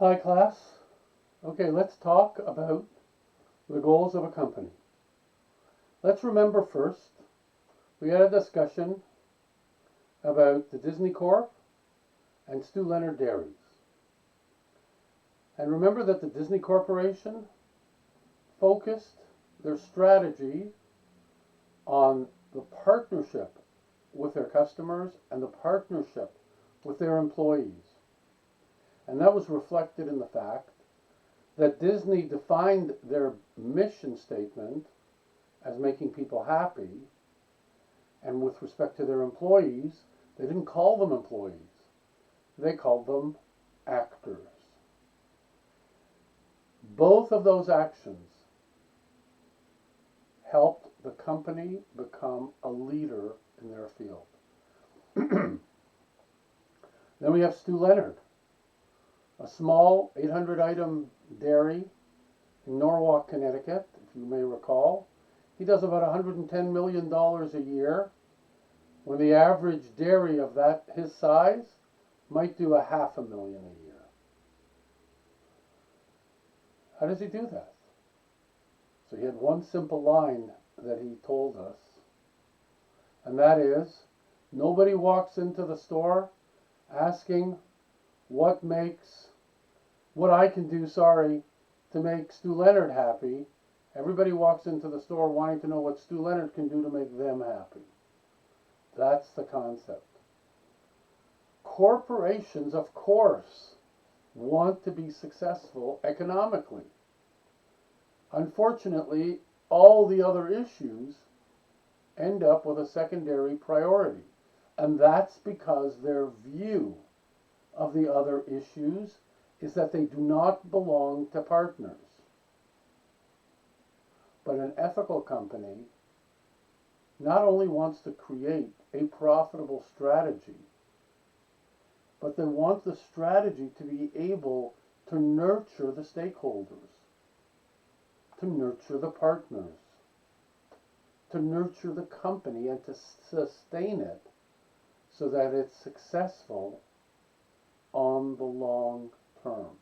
Hi class. Okay, let's talk about the goals of a company. Let's remember first, we had a discussion about the Disney Corp and Stu Leonard Dairies. And remember that the Disney Corporation focused their strategy on the partnership with their customers and the partnership with their employees. And that was reflected in the fact that Disney defined their mission statement as making people happy, and with respect to their employees, they didn't call them employees, they called them actors. Both of those actions helped the company become a leader in their field. Then we have Stu Leonard, a small 800-item dairy in Norwalk, Connecticut, if you may recall. He does about $110 million a year, when the average dairy of his size might do $500,000 a year. How does he do that? So he had one simple line that he told us, and that is, nobody walks into the store asking what I can do, to make Stu Leonard happy. Everybody walks into the store wanting to know what Stu Leonard can do to make them happy. That's the concept. Corporations, of course, want to be successful economically. Unfortunately, all the other issues end up with a secondary priority. And that's because their view of the other issues is that they do not belong to partners. But an ethical company not only wants to create a profitable strategy, but they want the strategy to be able to nurture the stakeholders, to nurture the partners, to nurture the company and to sustain it so that it's successful on the long term.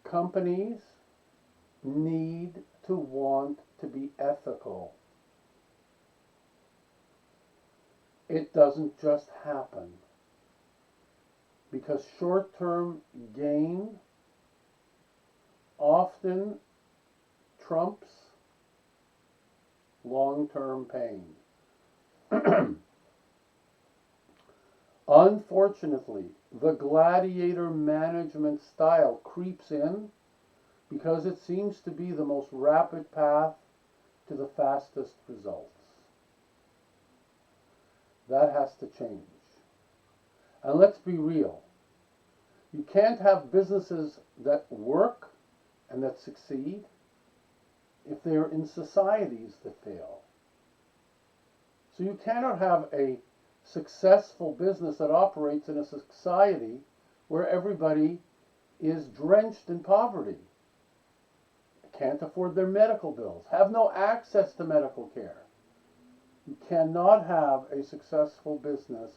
Companies need to want to be ethical. It doesn't just happen, because short-term gain often trumps long-term pain. Unfortunately, the gladiator management style creeps in because it seems to be the most rapid path to the fastest results. That has to change. And let's be real. You can't have businesses that work and that succeed if they're in societies that fail. So you cannot have a successful business that operates in a society where everybody is drenched in poverty, can't afford their medical bills, have no access to medical care. You cannot have a successful business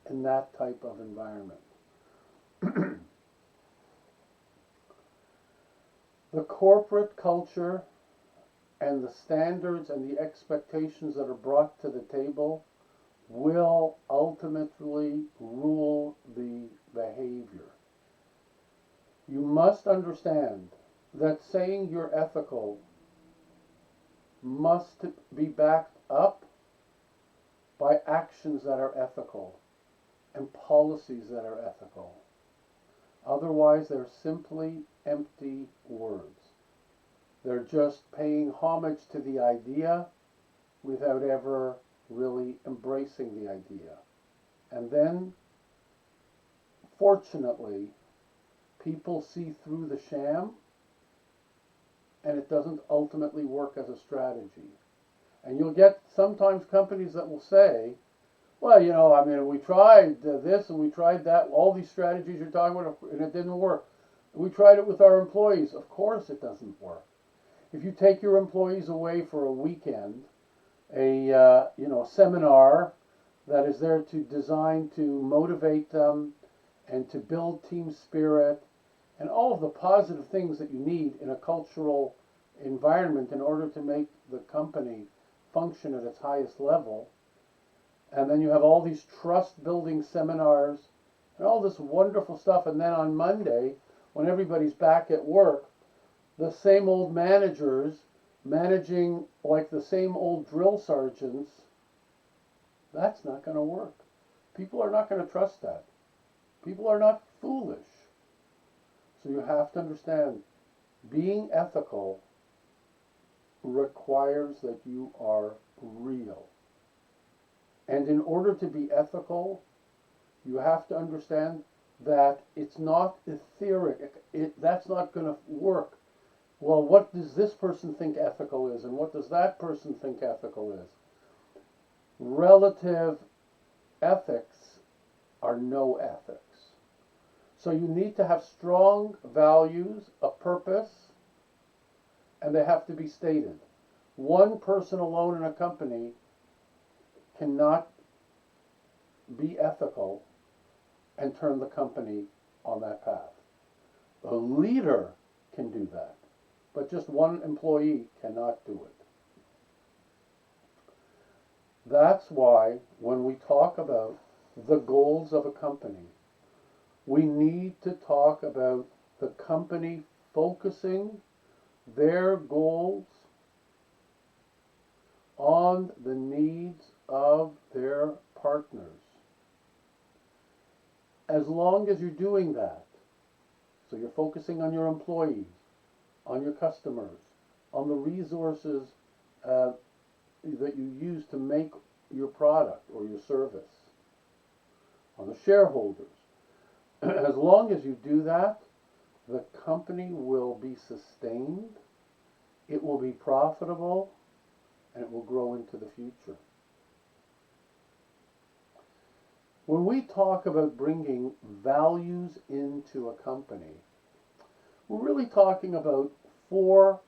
in that type of environment. The corporate culture and the standards and the expectations that are brought to the table will ultimately rule the behavior. You must understand that saying you're ethical must be backed up by actions that are ethical and policies that are ethical. Otherwise, they're simply empty words. They're just paying homage to the idea without ever really embracing the idea. And then, fortunately, people see through the sham, and it doesn't ultimately work as a strategy. And you'll get sometimes companies that will say, well, we tried this and we tried that, all these strategies you're talking about, and it didn't work. We tried it with our employees. Of course it doesn't work. If you take your employees away for a weekend, a seminar that is there to design to motivate them and to build team spirit and all of the positive things that you need in a cultural environment in order to make the company function at its highest level. And then you have all these trust building seminars and all this wonderful stuff. And then on Monday, when everybody's back at work, the same old managers managing like the same old drill sergeants, that's not going to work. People are not going to trust that. People are not foolish. So you have to understand, being ethical requires that you are real. And in order to be ethical, you have to understand that it's not etheric. That's not going to work. Well, what does this person think ethical is, and what does that person think ethical is? Relative ethics are no ethics. So you need to have strong values, a purpose, and they have to be stated. One person alone in a company cannot be ethical and turn the company on that path. A leader can do that, but just one employee cannot do it. That's why when we talk about the goals of a company, we need to talk about the company focusing their goals on the needs of their partners. As long as you're doing that, so you're focusing on your employees, on your customers, on the resources that you use to make your product or your service, on the shareholders. As long as you do that, the company will be sustained, it will be profitable, and it will grow into the future. When we talk about bringing values into a company, we're really talking about 4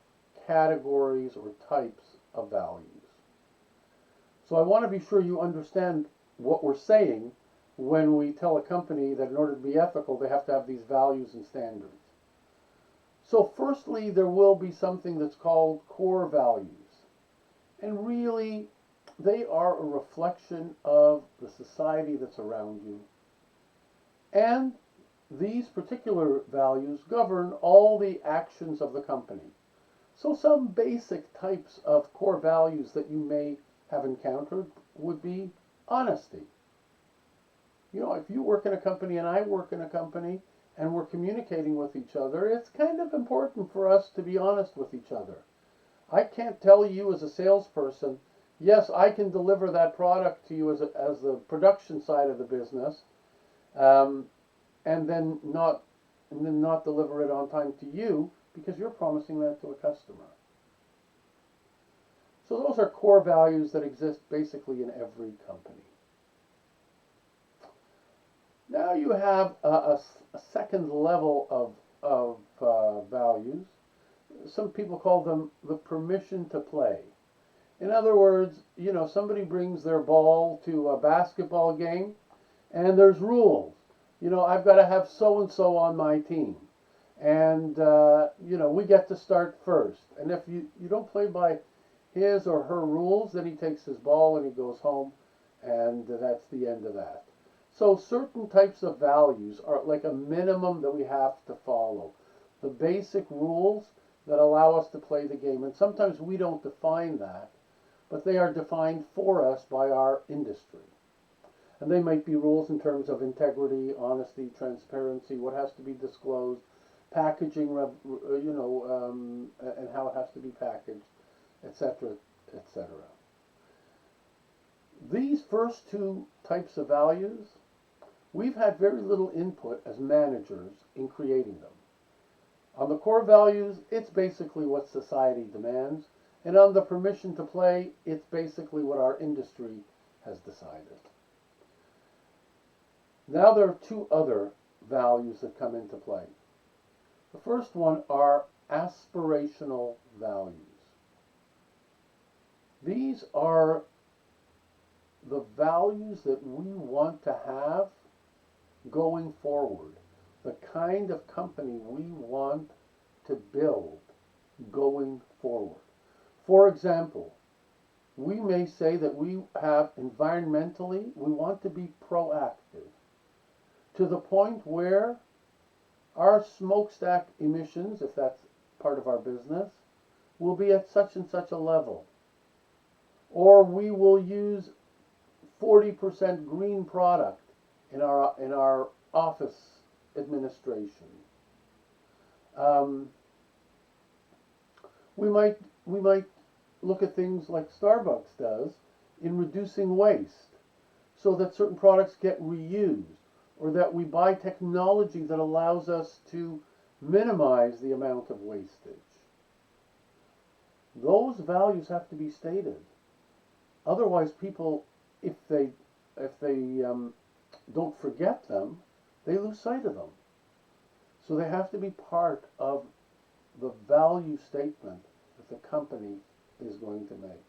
categories or types of values. So I want to be sure you understand what we're saying when we tell a company that in order to be ethical, they have to have these values and standards. So firstly, there will be something that's called core values. And really, they are a reflection of the society that's around you. And these particular values govern all the actions of the company. So some basic types of core values that you may have encountered would be honesty. You know, if you work in a company and I work in a company and we're communicating with each other, it's kind of important for us to be honest with each other. I can't tell you as a salesperson, yes, I can deliver that product to you as the production side of the business, and then not deliver it on time to you because you're promising that to a customer. So those are core values that exist basically in every company. Now you have a second level of values. Some people call them the permission to play. In other words, you know, somebody brings their ball to a basketball game and there's rules. You know, I've got to have so-and-so on my team. And, you know, we get to start first. And if you don't play by his or her rules, then he takes his ball and he goes home, and that's the end of that. So certain types of values are like a minimum that we have to follow. The basic rules that allow us to play the game. And sometimes we don't define that, but they are defined for us by our industry. And they might be rules in terms of integrity, honesty, transparency, what has to be disclosed, packaging, and how it has to be packaged, etc., etc. These first 2 types of values, we've had very little input as managers in creating them. On the core values, it's basically what society demands. And on the permission to play, it's basically what our industry has decided. Now there are 2 other values that come into play. The first one are aspirational values. These are the values that we want to have going forward, the kind of company we want to build going forward. For example, we may say that we have environmentally, we want to be proactive to the point where our smokestack emissions, if that's part of our business, will be at such and such a level. Or we will use 40% green product in our office administration. We might look at things like Starbucks does in reducing waste, so that certain products get reused, or that we buy technology that allows us to minimize the amount of wastage. Those values have to be stated. Otherwise, people, if they don't forget them, they lose sight of them. So they have to be part of the value statement that the company is going to make.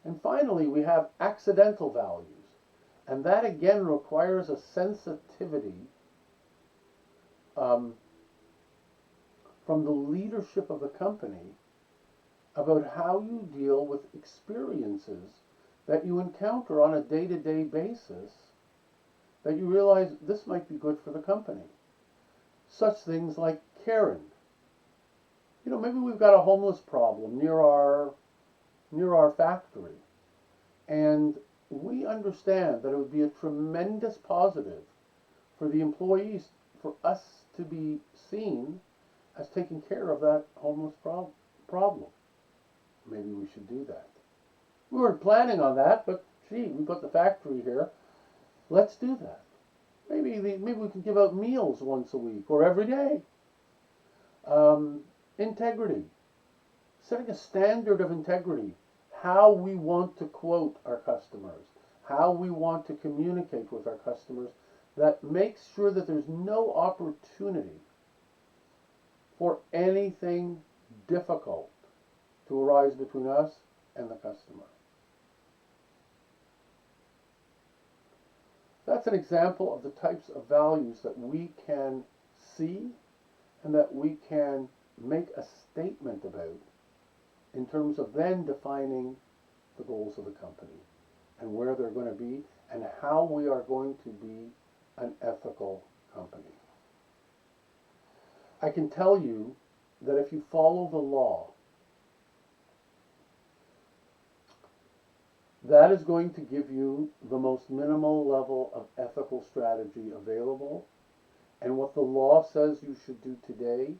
And finally, we have accidental values. And that again requires a sensitivity from the leadership of the company about how you deal with experiences that you encounter on a day-to-day basis that you realize this might be good for the company. Such things like caring. You know, maybe we've got a homeless problem near our factory, and we understand that it would be a tremendous positive for the employees, for us to be seen as taking care of that homeless problem. Maybe we should do that. We weren't planning on that, but gee, we put the factory here. Let's do that. Maybe we can give out meals once a week or every day. Integrity. Setting a standard of integrity. How we want to quote our customers. How we want to communicate with our customers that makes sure that there's no opportunity for anything difficult to arise between us and the customer. That's an example of the types of values that we can see and that we can make a statement about in terms of then defining the goals of the company and where they're going to be and how we are going to be an ethical company. I can tell you that if you follow the law, that is going to give you the most minimal level of ethical strategy available. And what the law says you should do today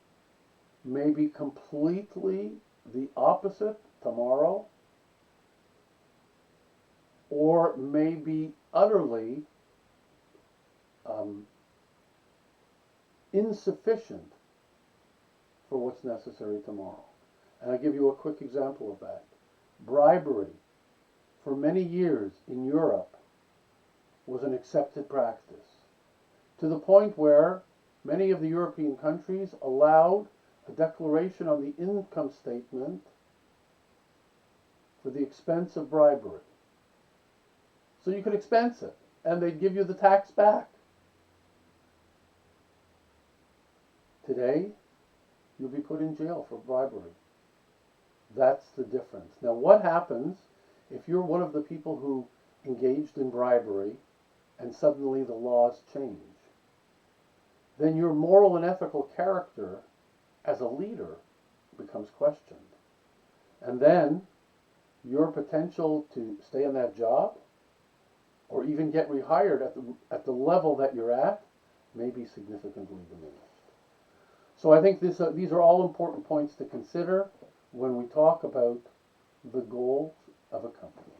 may be completely the opposite tomorrow, or may be utterly insufficient for what's necessary tomorrow. And I'll give you a quick example of that. Bribery, for many years in Europe, was an accepted practice, to the point where many of the European countries allowed a declaration on the income statement for the expense of bribery. So you could expense it, and they'd give you the tax back. Today, you'll be put in jail for bribery. That's the difference. Now, what happens if you're one of the people who engaged in bribery and suddenly the laws change? Then your moral and ethical character as a leader becomes questioned. And then your potential to stay in that job or even get rehired at the level that you're at may be significantly diminished. So I think these are all important points to consider when we talk about the goals of a company.